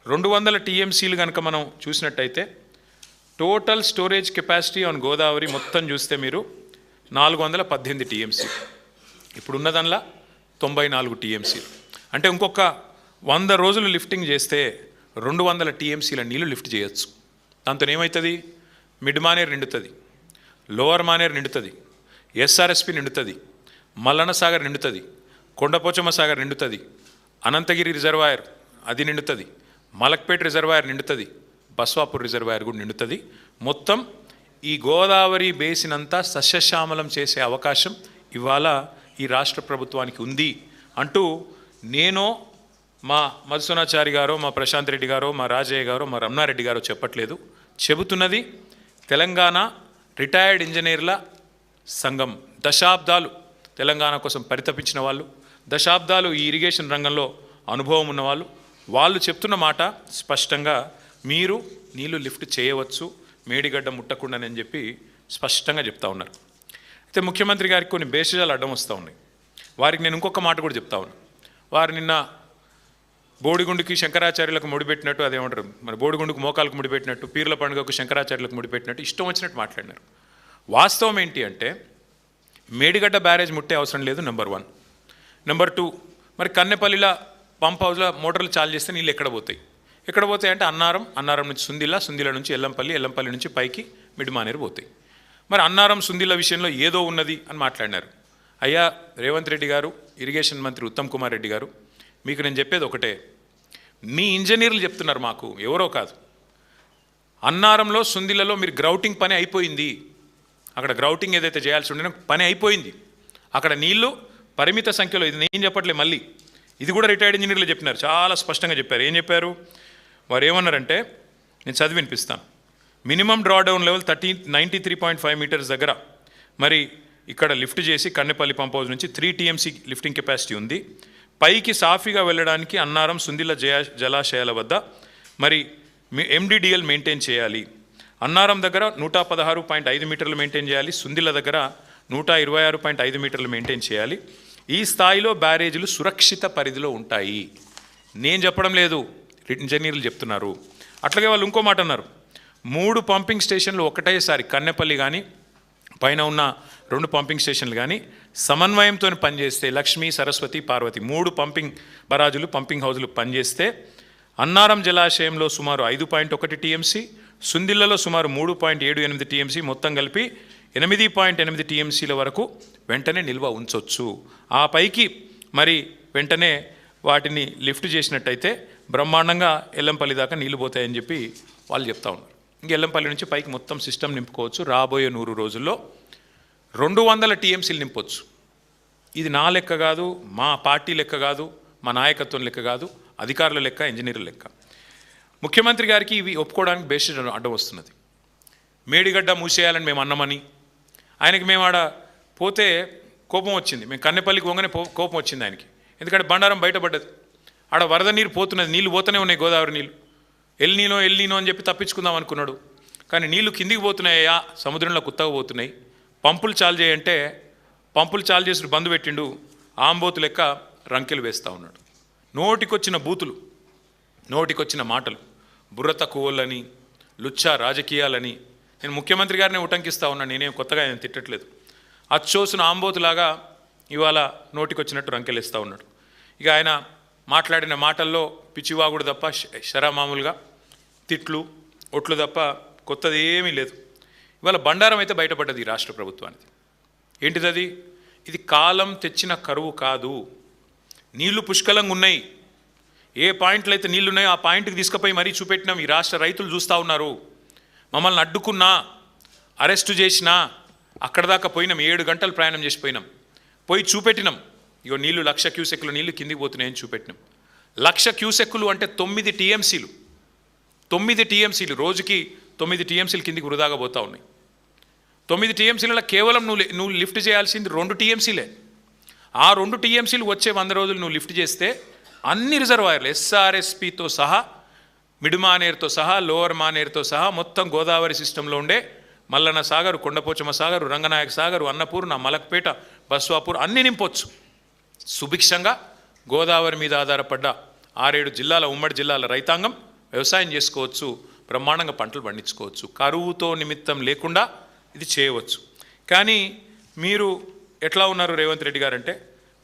200 టీఎంసీలు కనుక మనం చూసినట్టయితే total storage capacity on Godavari మొత్తం చూస్తే మీరు 418 టీఎంసీ, ఇప్పుడున్న దానిలో 94 టీఎంసీలు. అంటే ఇంకొక 100 రోజులు లిఫ్టింగ్ చేస్తే 200 టీఎంసీల నీళ్లు లిఫ్ట్ చేయొచ్చు. దాంతో ఏమవుతుంది? మిడ్ మానేర్ నిండుతుంది, లోవర్ మానేర్ నిండుతుంది, ఎస్ఆర్ఎస్పి నిండుతుంది, మల్లన్న సాగర్ నిండుతుంది, కొండపోచమ్మ సాగర్ నిండుతుంది, అనంతగిరి రిజర్వాయర్ అది నిండుతుంది, మలక్పేట్ రిజర్వాయర్ నిండుతుంది, బస్వాపూర్ రిజర్వాయర్ కూడా నిండుతుంది. మొత్తం ఈ గోదావరి బేసిన్ అంతా సస్యశ్యామలం చేసే అవకాశం ఇవాళ ఈ రాష్ట్ర ప్రభుత్వానికి ఉంది అంటూ నేను, మా మధుసూనాచారి గారో, మా ప్రశాంత్ రెడ్డి గారో, మా రాజయ్య గారో, మా రమణారెడ్డి గారో చెప్పట్లేదు, చెబుతున్నది తెలంగాణ రిటైర్డ్ ఇంజనీర్ల సంఘం. దశాబ్దాలు తెలంగాణ కోసం పరితపించిన వాళ్ళు, దశాబ్దాలు ఈ ఇరిగేషన్ రంగంలో అనుభవం ఉన్నవాళ్ళు, వాళ్ళు చెప్తున్న మాట స్పష్టంగా మీరు నీళ్లు లిఫ్ట్ చేయవచ్చు మేడిగడ్డ ముట్టకుండానని చెప్పి స్పష్టంగా చెప్తా ఉన్నారు. అయితే ముఖ్యమంత్రి గారికి కొన్ని బేసిజాలు అడ్డం వస్తూ ఉన్నాయి. వారికి నేను ఇంకొక మాట కూడా చెప్తా ఉన్నాను. వారు నిన్న బోడిగుండుకి శంకరాచార్యులకు ముడిపెట్టినట్టు, అదేమంటారు మన బోడిగుండుకు మోకాలకు ముడిపెట్టినట్టు, పీర్ల పండుగకు శంకరాచార్యులకు ముడిపెట్టినట్టు ఇష్టం వచ్చినట్టు మాట్లాడినారు. వాస్తవం ఏంటి అంటే మేడిగడ్డ బ్యారేజ్ ముట్టే అవసరం లేదు, నెంబర్ 1. నెంబర్ 2, మరి కన్నెపల్లిలో పంప్ హౌస్లో మోటార్లు చాలు చేస్తే నీళ్ళు ఎక్కడ పోతాయి? ఎక్కడ పోతాయి అంటే అన్నారం నుంచి సుందిల నుంచి ఎల్లంపల్లి నుంచి పైకి మిడ్ మానేరు పోతాయి. మరి అన్నారం సుందిల విషయంలో ఏదో ఉన్నది అని మాట్లాడినారు. అయ్యా రేవంత్ రెడ్డి గారు, ఇరిగేషన్ మంత్రి ఉత్తమ్ కుమార్ రెడ్డి గారు, మీకు నేను చెప్పేది ఒకటే, మీ ఇంజనీర్లు చెప్తున్నారు మాకు, ఎవరో కాదు. అన్నారంలో సుందిలలో మీరు గ్రౌటింగ్ పని అయిపోయింది, అక్కడ గ్రౌటింగ్ ఏదైతే చేయాల్సి ఉండే పని అయిపోయింది. అక్కడ నీళ్లు పరిమిత సంఖ్యలో, ఇది నేను చెప్పట్లేదు, మళ్ళీ ఇది కూడా రిటైర్డ్ ఇంజనీర్లు చెప్పినారు, చాలా స్పష్టంగా చెప్పారు. ఏం చెప్పారు? వారు ఏమన్నారంటే, నేను చదివి వినిపిస్తాను. మినిమం డ్రాడౌన్ లెవెల్ 93.5 మీటర్స్ దగ్గర మరి ఇక్కడ లిఫ్ట్ చేసి కన్నెపల్లి పంప్ హౌస్ నుంచి 3 టీఎంసీ లిఫ్టింగ్ కెపాసిటీ ఉంది. పైకి సాఫీగా వెళ్ళడానికి అన్నారం సుందిల జలాశయాల వద్ద మరి ఎండిడిఎల్ మెయింటైన్ చేయాలి. అన్నారం దగ్గర 116.5 మీటర్లు మెయింటైన్ చేయాలి, సుందిల దగ్గర 126.5 మీటర్లు మెయింటైన్ చేయాలి. ఈ స్థాయిలో బ్యారేజీలు సురక్షిత పరిధిలో ఉంటాయి. నేను చెప్పడం లేదు, ఇంజనీర్లు చెప్తున్నారు. అట్లాగే వాళ్ళు ఇంకో మాట అన్నారు, 3 పంపింగ్ స్టేషన్లు ఒకటేసారి కన్నెపల్లి కానీ పైన ఉన్న 2 పంపింగ్ స్టేషన్లు కానీ సమన్వయంతో పనిచేస్తే, లక్ష్మీ, సరస్వతి, పార్వతి 3 పంపింగ్ బరాజులు, పంపింగ్ హౌజులు పనిచేస్తే అన్నారం జలాశయంలో సుమారు 5.1 టీఎంసీ, సుందిళ్లలో సుమారు 3.78 టీఎంసీ, మొత్తం కలిపి 8.8 టీఎంసీల వరకు వెంటనే నిల్వ ఉంచవచ్చు. ఆ పైకి మరి వెంటనే వాటిని లిఫ్ట్ చేసినట్టయితే బ్రహ్మాండంగా ఎల్లంపల్లి దాకా నీళ్ళు పోతాయని చెప్పి వాళ్ళు చెప్తా ఉన్నారు. ఇంక ఎల్లంపల్లి నుంచి పైకి మొత్తం సిస్టమ్ నింపుకోవచ్చు. రాబోయే 100 రోజుల్లో 200 టీఎంసీలు నింపొచ్చు. ఇది నా లెక్క కాదు, మా పార్టీ లెక్క కాదు, మా నాయకత్వం లెక్క కాదు, అధికారుల లెక్క, ఇంజనీర్ల లెక్క. ముఖ్యమంత్రి గారికి ఇవి ఒప్పుకోవడానికి బేసిస్ అడ్డం వస్తున్నది. మేడిగడ్డ మూసేయాలని మేము అన్నామని, ఆయనకి మేము ఆడ పోతే కోపం వచ్చింది. మేము కన్నెపల్లికి పోగానే కోపం వచ్చింది ఆయనకి. ఎందుకంటే బండారం బయటపడ్డది, ఆడ వరద నీరు పోతున్నది, నీళ్ళు పోతూనే ఉన్నాయి, గోదావరి నీళ్ళు. ఎల్నీనో అని చెప్పి తప్పించుకుందాం అనుకున్నాడు. కానీ నీళ్లు కిందికి పోతున్నాయా, సముద్రంలో కుత్తగా పోతున్నాయి. పంపులు చాలు చేయంటే పంపులు చాలు చేసి బంద్ పెట్టిండు, ఆంబోతు లెక్క రంకెలు వేస్తూ ఉన్నాడు. నోటికొచ్చిన బూతులు, నోటికొచ్చిన మాటలు, బుర్ర తక్కువలని, లుచ్చా రాజకీయాలని. నేను ముఖ్యమంత్రి గారిని ఉటంకిస్తూ ఉన్నాను, నేనేం కొత్తగా ఆయన తిట్టట్లేదు. అచ్చోసిన ఆంబోతులాగా ఇవాళ నోటికొచ్చినట్టు రంకెలేస్తూ ఉన్నాడు. ఇక ఆయన మాట్లాడిన మాటల్లో పిచ్చివాగుడు తప్ప, శరామామూలుగా తిట్లు, ఒట్లు తప్ప కొత్తది ఏమీ లేదు. ఇవాళ బండారం అయితే బయటపడ్డది ఈ రాష్ట్ర ప్రభుత్వానికి. ఏంటిది? ఇది కాలం తెచ్చిన కరువు కాదు, నీళ్లు పుష్కలంగా ఉన్నాయి. ఏ పాయింట్లు అయితే నీళ్లు ఉన్నాయో ఆ పాయింట్కి తీసుకుపోయి మరీ చూపెట్టినాం. ఈ రాష్ట్ర రైతులు చూస్తూ ఉన్నారు. మమ్మల్ని అడ్డుకున్నా, అరెస్టు చేసినా అక్కడ దాకా పోయినాం, 7 గంటలు ప్రయాణం చేసిపోయినాం, పోయి చూపెట్టినాం. ఇగో నీళ్లు 1,00,000 క్యూసెక్కులు నీళ్లు కిందికి పోతున్నాయని చూపెట్టినాం. 1,00,000 క్యూసెక్కులు అంటే 9 టీఎంసీలు. 9 టీఎంసీలు రోజుకి 9 టీఎంసీలు కిందికి వృధాగా పోతూ ఉన్నాయి. 9 టీఎంసీలలో కేవలం నువ్వు లిఫ్ట్ చేయాల్సింది 2 టీఎంసీలే. ఆ 2 టీఎంసీలు వచ్చే 100 రోజులు నువ్వు లిఫ్ట్ చేస్తే అన్ని రిజర్వాయర్లు ఎస్ఆర్ఎస్పితో సహా, మిడ్ మానేరుతో సహా, లోవర్ మానేరుతో సహా మొత్తం గోదావరి సిస్టంలో ఉండే మల్లన్న సాగరు, కొండపోచమ్మ సాగరు, రంగనాయక సాగరు, అన్నపూర్ణ, మలక్పేట, బస్వాపూర్ అన్నీ నింపొచ్చు. సుభిక్షంగా గోదావరి మీద ఆధారపడ్డ 6-7 జిల్లాల, ఉమ్మడి జిల్లాల రైతాంగం వ్యవసాయం చేసుకోవచ్చు, బ్రహ్మాండంగా పంటలు పండించుకోవచ్చు, కరువుతో నిమిత్తం లేకుండా ఇది చేయవచ్చు. కానీ మీరు ఎట్లా ఉన్నారు రేవంత్ రెడ్డి గారు అంటే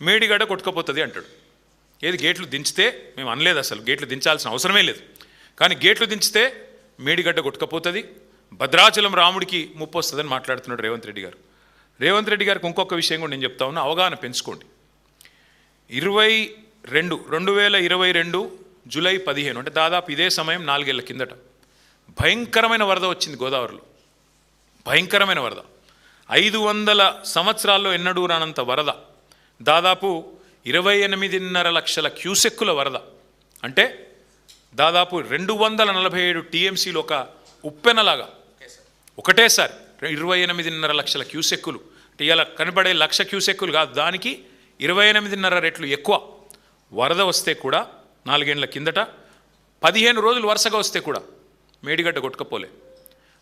మేడిగడ్డ కొట్టుకపోతుంది అంటాడు. ఏది గేట్లు దించితే, మేము అనలేదు అసలు గేట్లు దించాల్సిన అవసరమే లేదు, కానీ గేట్లు దించితే మేడిగడ్డ కొట్టుకపోతుంది, భద్రాచలం రాముడికి ముప్పు వస్తుందని మాట్లాడుతున్నాడు రేవంత్ రెడ్డి గారు. రేవంత్ రెడ్డి గారికి ఇంకొక విషయం కూడా నేను చెప్తా ఉన్నా, అవగాహన పెంచుకోండి. 2022 జూలై 15 అంటే దాదాపు ఇదే సమయం 4 ఏళ్ల కిందట భయంకరమైన వరద వచ్చింది గోదావరిలో. భయంకరమైన వరద, 500 సంవత్సరాల్లో ఎన్నడూ రానంత వరద, దాదాపు 28.5 లక్షల క్యూసెక్కుల వరద. అంటే దాదాపు 247 టీఎంసీలు ఒక ఉప్పెనలాగా ఒకటేసారి 28.5 లక్షల క్యూసెక్కులు. అంటే ఇలా కనబడే 1,00,000 క్యూసెక్కులు కాదు, దానికి 28.5 రెట్లు ఎక్కువ వరద వస్తే కూడా 4 ఏళ్ల కిందట 15 రోజులు వరుసగా వస్తే కూడా మేడిగడ్డ కొట్టుకపోలే.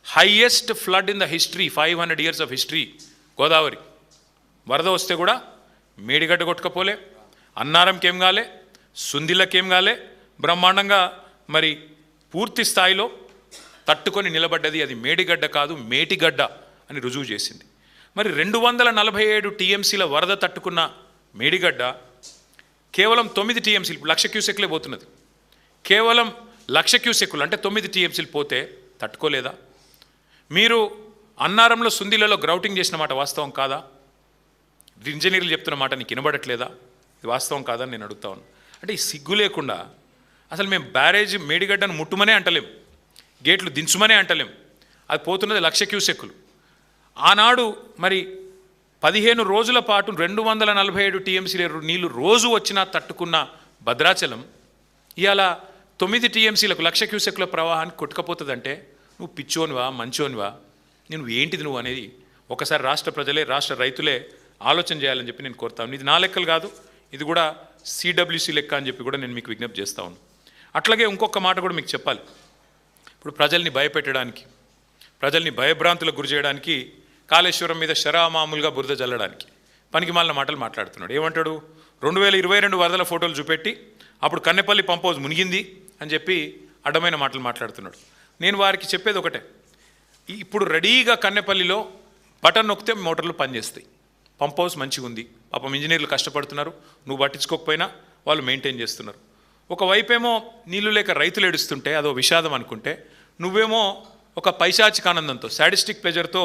Highest flood in the history, 500 years of history Godavari. వరద వస్తే కూడా మేడిగడ్డ కొట్టుకపోలే, అన్నారంకేం కాలే, సుందిలకేం కాలే, బ్రహ్మాండంగా మరి పూర్తి స్థాయిలో తట్టుకొని నిలబడ్డది. అది మేడిగడ్డ కాదు, మేటిగడ్డ అని రుజువు చేసింది. మరి 247 టీఎంసీల వరద తట్టుకున్న మేడిగడ్డ కేవలం 9 టీఎంసీలు, 1,00,000 క్యూసెక్లే పోతున్నది. కేవలం 1,00,000 క్యూసెక్కులు అంటే 9 టీఎంసీలు పోతే తట్టుకోలేదా? మీరు అన్నారంలో సుందిలలో గ్రౌటింగ్ చేసిన మాట వాస్తవం కాదా? ఇంజనీర్లు చెప్తున్న మాట నీకు వినబడట్లేదా? ఇది వాస్తవం కాదని నేను అడుగుతా ఉన్నాను. అంటే ఈ సిగ్గు లేకుండా అసలు మేము బ్యారేజ్ మేడిగడ్డను ముట్టుమనే అంటలేం, గేట్లు దించుమనే అంటలేం, అది పోతున్నది 1,00,000 క్యూసెక్కులు. ఆనాడు మరి 15 రోజుల పాటు 247 టీఎంసీల నీళ్లు రోజు వచ్చినా తట్టుకున్న భద్రాచలం ఇవాళ 9 టీఎంసీలకు 1,00,000 క్యూసెక్కుల ప్రవాహానికి కొట్టుకపోతుందంటే నువ్వు పిచ్చోనివా మంచోనివా, నువ్వు ఏంటిది నువ్వు అనేది ఒకసారి రాష్ట్ర ప్రజలే, రాష్ట్ర రైతులే ఆలోచన చేయాలని చెప్పి నేను కోరుతాను. ఇది నా లెక్కలు కాదు, ఇది కూడా సిడబ్ల్యూసి లెక్క అని చెప్పి కూడా నేను మీకు విజ్ఞప్తి చేస్తా ఉన్నాను. అట్లాగే ఇంకొక మాట కూడా మీకు చెప్పాలి. ఇప్పుడు ప్రజల్ని భయపెట్టడానికి, ప్రజల్ని భయభ్రాంతులకు గురి చేయడానికి, కాళేశ్వరం మీద శరామామూలుగా బురద జల్లడానికి పనికి మాలిన మాటలు మాట్లాడుతున్నాడు. ఏమంటాడు? 2022 వరదల ఫోటోలు చూపెట్టి అప్పుడు కన్నెపల్లి పంప్ హౌస్ మునిగింది అని చెప్పి అడ్డమైన మాటలు మాట్లాడుతున్నాడు. నేను వారికి చెప్పేది ఒకటే, ఇప్పుడు రెడీగా కన్నెపల్లిలో బటన్ నొక్కితే మోటార్లు పనిచేస్తాయి, పంప్ హౌస్ మంచిగా ఉంది, పాపం ఇంజనీర్లు కష్టపడుతున్నారు, నువ్వు పట్టించుకోకపోయినా వాళ్ళు మెయింటైన్ చేస్తున్నారు. ఒకవైపేమో నీళ్లు లేక రైతులు ఏడుస్తుంటే అదో విషాదం అనుకుంటే, నువ్వేమో ఒక పైశాచిక ఆనందంతో, సాడిస్టిక్ ప్లెజర్తో